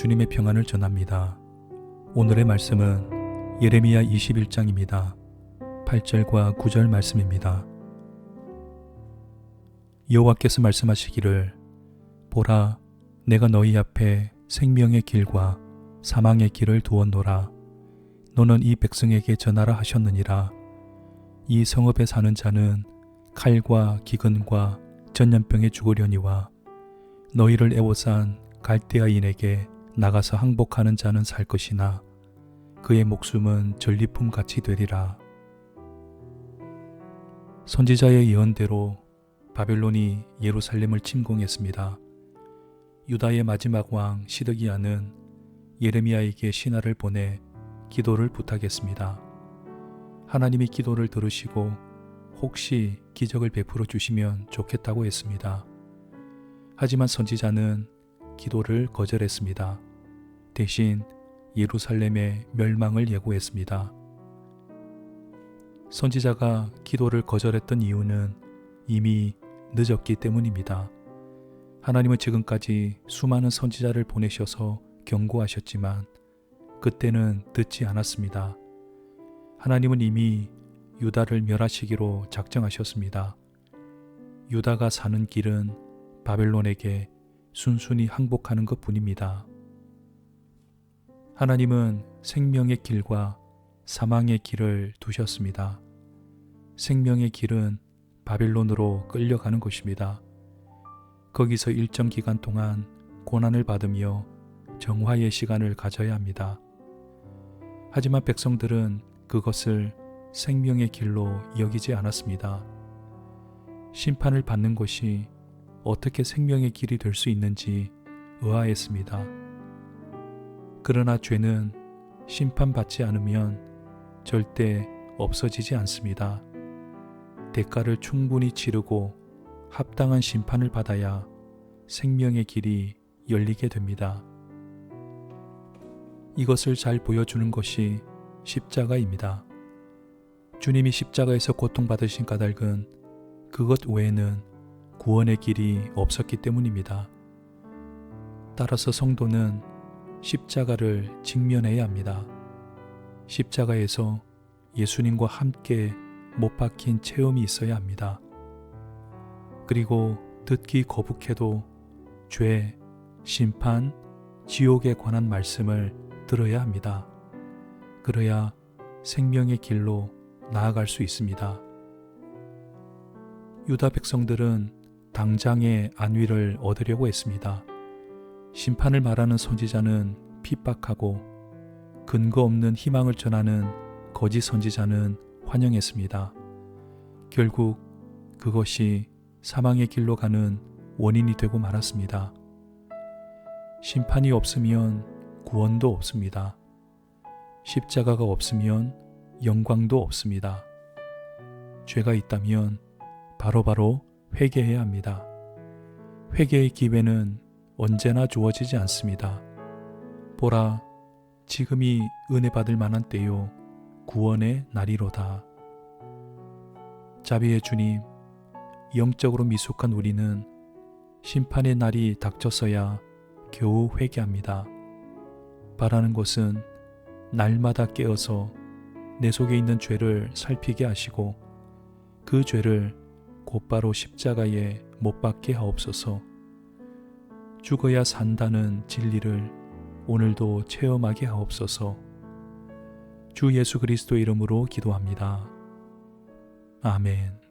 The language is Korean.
주님의 평안을 전합니다. 오늘의 말씀은 예레미야 21장입니다. 8절과 9절 말씀입니다. 여호와께서 말씀하시기를 보라, 내가 너희 앞에 생명의 길과 사망의 길을 두었노라. 너는 이 백성에게 전하라 하셨느니라. 이 성읍에 사는 자는 칼과 기근과 전염병에 죽으려니와 너희를 애워싼 갈대아인에게 나가서 항복하는 자는 살 것이나 그의 목숨은 전리품같이 되리라. 선지자의 예언대로 바벨론이 예루살렘을 침공했습니다. 유다의 마지막 왕 시드기야는 예레미야에게 신하를 보내 기도를 부탁했습니다. 하나님이 기도를 들으시고 혹시 기적을 베풀어 주시면 좋겠다고 했습니다. 하지만 선지자는 기도를 거절했습니다. 대신 예루살렘의 멸망을 예고했습니다. 선지자가 기도를 거절했던 이유는 이미 늦었기 때문입니다. 하나님은 지금까지 수많은 선지자를 보내셔서 경고하셨지만 그때는 듣지 않았습니다. 하나님은 이미 유다를 멸하시기로 작정하셨습니다. 유다가 사는 길은 바벨론에게 순순히 항복하는 것뿐입니다. 하나님은 생명의 길과 사망의 길을 두셨습니다. 생명의 길은 바벨론으로 끌려가는 것입니다. 거기서 일정 기간 동안 고난을 받으며 정화의 시간을 가져야 합니다. 하지만 백성들은 그것을 생명의 길로 여기지 않았습니다. 심판을 받는 것이 어떻게 생명의 길이 될 수 있는지 의아했습니다. 그러나 죄는 심판받지 않으면 절대 없어지지 않습니다. 대가를 충분히 치르고 합당한 심판을 받아야 생명의 길이 열리게 됩니다. 이것을 잘 보여주는 것이 십자가입니다. 주님이 십자가에서 고통받으신 까닭은 그것 외에는 구원의 길이 없었기 때문입니다. 따라서 성도는 십자가를 직면해야 합니다. 십자가에서 예수님과 함께 못 박힌 체험이 있어야 합니다. 그리고 듣기 거북해도 죄, 심판, 지옥에 관한 말씀을 들어야 합니다. 그래야 생명의 길로 나아갈 수 있습니다. 유다 백성들은 당장의 안위를 얻으려고 했습니다. 심판을 말하는 선지자는 핍박하고 근거 없는 희망을 전하는 거짓 선지자는 환영했습니다. 결국 그것이 사망의 길로 가는 원인이 되고 말았습니다. 심판이 없으면 구원도 없습니다. 십자가가 없으면 영광도 없습니다. 죄가 있다면 바로바로 회개해야 합니다. 회개의 기회는 언제나 주어지지 않습니다. 보라, 지금이 은혜 받을 만한 때요 구원의 날이로다. 자비의 주님, 영적으로 미숙한 우리는 심판의 날이 닥쳐서야 겨우 회개합니다. 바라는 것은 날마다 깨어서 내 속에 있는 죄를 살피게 하시고 그 죄를 곧바로 십자가에 못 박게 하옵소서. 죽어야 산다는 진리를 오늘도 체험하게 하옵소서. 주 예수 그리스도 이름으로 기도합니다. 아멘.